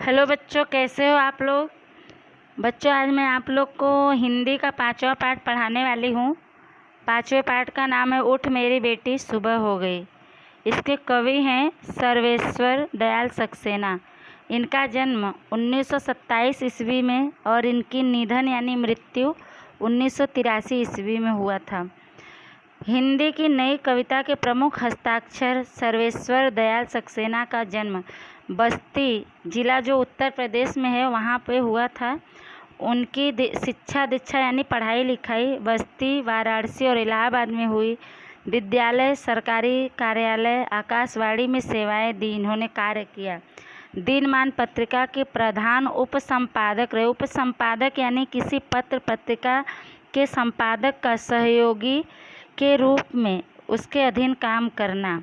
Hello बच्चों, कैसे हो आप लोग। बच्चों, आज मैं आप लोग को हिंदी का 5वां पाठ पढ़ाने वाली हूँ। 5वें पाठ का नाम है उठ मेरी बेटी सुबह हो गई। इसके कवि हैं सर्वेश्वर दयाल सक्सेना। इनका जन्म 1927 ईस्वी में और इनकी निधन यानी मृत्यु 1983 ईस्वी में हुआ था। हिंदी की नई कविता के प्रमुख हस्ताक्षर सर्वेश्वर दयाल सक्सेना का जन्म बस्ती जिला जो उत्तर प्रदेश में है वहाँ पे हुआ था। उनकी शिक्षा दीक्षा यानी पढ़ाई लिखाई बस्ती, वाराणसी और इलाहाबाद में हुई। विद्यालय, सरकारी कार्यालय, आकाशवाणी में सेवाएं दी। इन्होंने कार्य किया। दिनमान पत्रिका के प्रधान उप संपादक रहे। उप संपादक यानी किसी पत्र पत्रिका के संपादक का सहयोगी के रूप में उसके अधीन काम करना।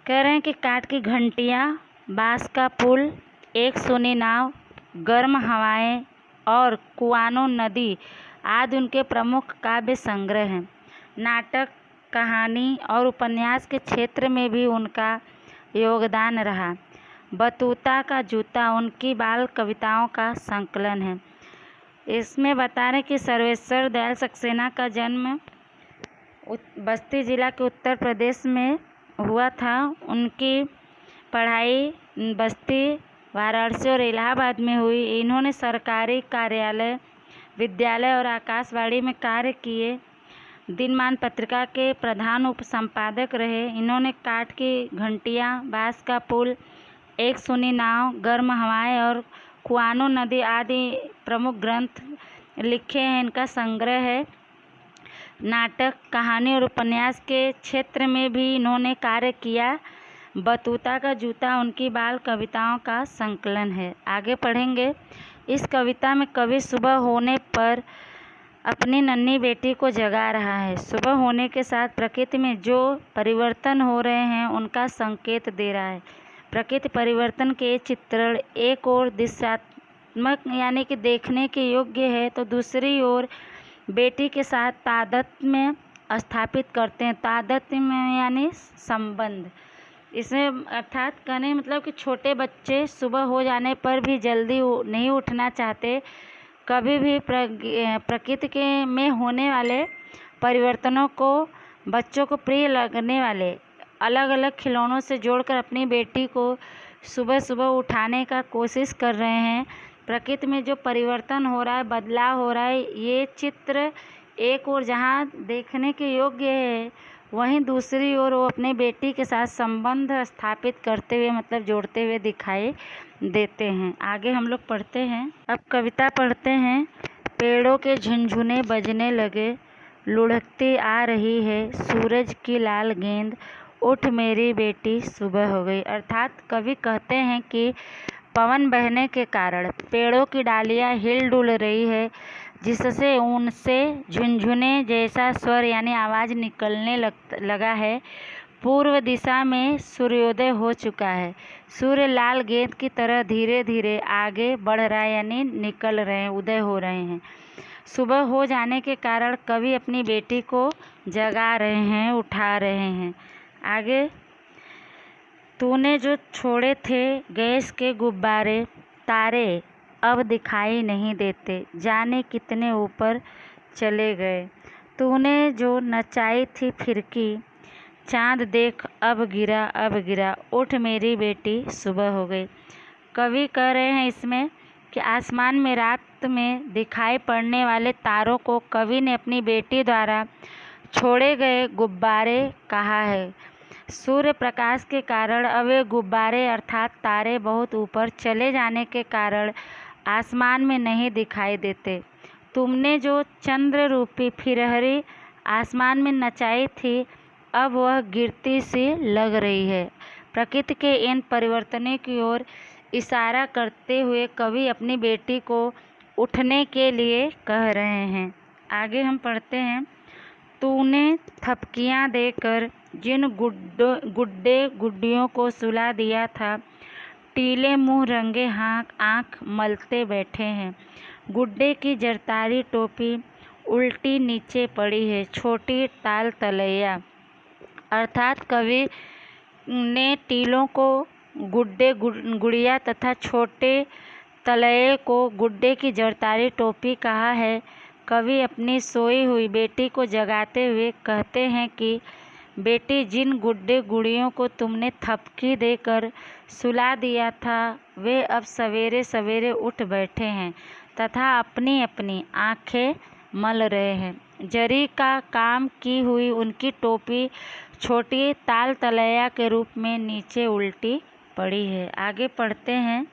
कह रहे हैं कि काठ की घंटियाँ, बांस का पुल, एक सूनी नाव, गर्म हवाएं और कुआनो नदी आदि उनके प्रमुख काव्य संग्रह हैं। नाटक, कहानी और उपन्यास के क्षेत्र में भी उनका योगदान रहा। बतूता का जूता उनकी बाल कविताओं का संकलन है। इसमें बता रहे कि सर्वेश्वर दयाल सक्सेना का जन्म बस्ती जिला के उत्तर प्रदेश में हुआ था। उनकी पढ़ाई बस्ती, वाराणसी और इलाहाबाद में हुई। इन्होंने सरकारी कार्यालय, विद्यालय और आकाशवाणी में कार्य किए। दिनमान पत्रिका के प्रधान उप संपादक रहे। इन्होंने काठ की घंटियाँ, बांस का पुल, एक सूनी नाव, गर्म हवाएं और कुआनो नदी आदि प्रमुख ग्रंथ लिखे हैं। इनका संग्रह है। नाटक, कहानी और उपन्यास के क्षेत्र में भी इन्होंने कार्य किया। बतूता का जूता उनकी बाल कविताओं का संकलन है। आगे पढ़ेंगे। इस कविता में कवि सुबह होने पर अपनी नन्ही बेटी को जगा रहा है। सुबह होने के साथ प्रकृति में जो परिवर्तन हो रहे हैं उनका संकेत दे रहा है। प्रकृति परिवर्तन के चित्रण एक ओर दिशात्मक यानी कि देखने के योग्य है, तो दूसरी ओर बेटी के साथ तादात्म्य में स्थापित करते हैं। तादात्म्य में यानी संबंध। इसमें अर्थात कहने मतलब कि छोटे बच्चे सुबह हो जाने पर भी जल्दी नहीं उठना चाहते। कभी भी प्रकृति के में होने वाले परिवर्तनों को बच्चों को प्रिय लगने वाले अलग अलग खिलौनों से जोड़कर अपनी बेटी को सुबह सुबह उठाने का कोशिश कर रहे हैं। प्रकृति में जो परिवर्तन हो रहा है, बदलाव हो रहा है, ये चित्र एक ओर जहाँ देखने के योग्य है, वहीं दूसरी ओर वो अपने बेटी के साथ संबंध स्थापित करते हुए मतलब जोड़ते हुए दिखाई देते हैं। आगे हम लोग पढ़ते हैं। अब कविता पढ़ते हैं। पेड़ों के झुनझुने बजने लगे, लुढ़कती आ रही है सूरज की लाल गेंद, उठ मेरी बेटी सुबह हो गई। अर्थात कवि कहते हैं कि पवन बहने के कारण पेड़ों की डालियां हिल डुल रही है, जिससे उनसे झुनझुने जैसा स्वर यानी आवाज़ निकलने लगा है। पूर्व दिशा में सूर्योदय हो चुका है। सूर्य लाल गेंद की तरह धीरे धीरे आगे बढ़ रहा है यानी निकल रहे हैं, उदय हो रहे हैं। सुबह हो जाने के कारण कवि अपनी बेटी को जगा रहे हैं, उठा रहे हैं। आगे, तूने जो छोड़े थे गैस के गुब्बारे, तारे अब दिखाई नहीं देते, जाने कितने ऊपर चले गए। तूने जो नचाई थी फिरकी, चांद देख अब गिरा, उठ मेरी बेटी सुबह हो गई। कवि कह रहे हैं इसमें कि आसमान में रात में दिखाई पड़ने वाले तारों को कवि ने अपनी बेटी द्वारा छोड़े गए गुब्बारे कहा है। सूर्य प्रकाश के कारण अब वे गुब्बारे अर्थात तारे बहुत ऊपर चले जाने के कारण आसमान में नहीं दिखाई देते। तुमने जो चंद्र रूपी फिरहरी आसमान में नचाई थी, अब वह गिरती सी लग रही है। प्रकृति के इन परिवर्तनों की ओर इशारा करते हुए कवि अपनी बेटी को उठने के लिए कह रहे हैं। आगे हम पढ़ते हैं। तूने थपकियां देकर जिन गुड्डे गुड्डियों को सुला दिया था, टीले मुंह रंगे आँख मलते बैठे हैं। गुड्डे की जरतारी टोपी उल्टी नीचे पड़ी है, छोटी टाल तलैया। अर्थात कवि ने टीलों को गुड़िया तथा छोटे तलये को गुड्डे की जरतारी टोपी कहा है। कवि अपनी सोई हुई बेटी को जगाते हुए कहते हैं कि बेटी, जिन गुड्डे गुड़ियों को तुमने थपकी देकर सुला दिया था वे अब सवेरे सवेरे उठ बैठे हैं तथा अपनी अपनी आंखें मल रहे हैं। जरी का काम की हुई उनकी टोपी छोटी ताल तलैया के रूप में नीचे उल्टी पड़ी है। आगे पढ़ते हैं।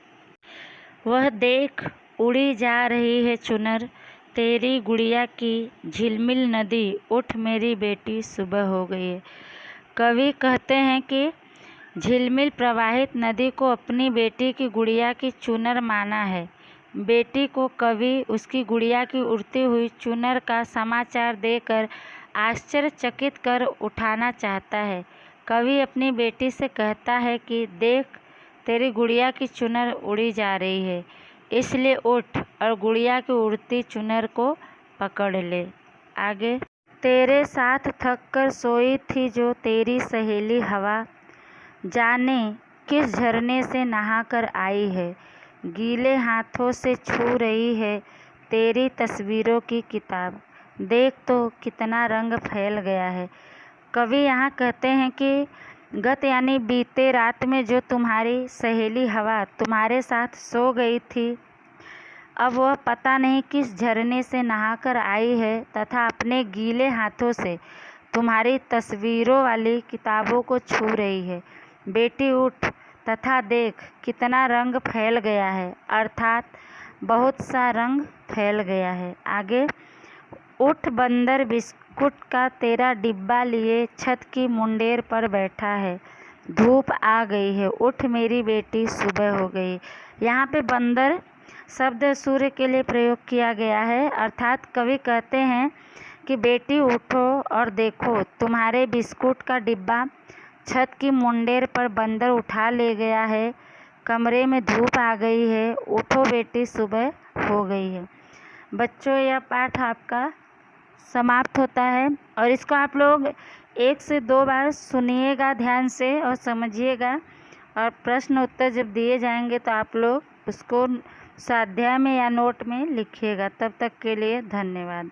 वह देख उड़ी जा रही है चुनर, तेरी गुड़िया की झिलमिल नदी, उठ मेरी बेटी सुबह हो गई है। कवि कहते हैं कि झिलमिल प्रवाहित नदी को अपनी बेटी की गुड़िया की चुनर माना है। बेटी को कवि उसकी गुड़िया की उड़ती हुई चुनर का समाचार देकर आश्चर्यचकित कर उठाना चाहता है। कवि अपनी बेटी से कहता है कि देख, तेरी गुड़िया की चुनर उड़ी जा रही है, इसलिए उठ और गुड़िया की उड़ती चुनर को पकड़ ले। आगे, तेरे साथ थक कर सोई थी जो तेरी सहेली हवा, जाने किस झरने से नहाकर आई है, गीले हाथों से छू रही है तेरी तस्वीरों की किताब, देख तो कितना रंग फैल गया है। कवि यहाँ कहते हैं कि गत यानी बीते रात में जो तुम्हारी सहेली हवा तुम्हारे साथ सो गई थी, अब वह पता नहीं किस झरने से नहाकर आई है तथा अपने गीले हाथों से तुम्हारी तस्वीरों वाली किताबों को छू रही है। बेटी उठ तथा देख कितना रंग फैल गया है, अर्थात बहुत सा रंग फैल गया है। आगे, उठ बंदर बिस्कुट का तेरा डिब्बा लिए छत की मुंडेर पर बैठा है, धूप आ गई है, उठ मेरी बेटी सुबह हो गई। यहाँ पे बंदर शब्द सूर्य के लिए प्रयोग किया गया है, अर्थात कवि कहते हैं कि बेटी उठो और देखो, तुम्हारे बिस्कुट का डिब्बा छत की मुंडेर पर बंदर उठा ले गया है, कमरे में धूप आ गई है, उठो बेटी सुबह हो गई है। बच्चों, यह पाठ आपका समाप्त होता है और इसको आप लोग 1 से 2 बार सुनिएगा ध्यान से और समझिएगा, और प्रश्न उत्तर जब दिए जाएंगे तो आप लोग उसको स्वाध्याय में या नोट में लिखिएगा। तब तक के लिए धन्यवाद।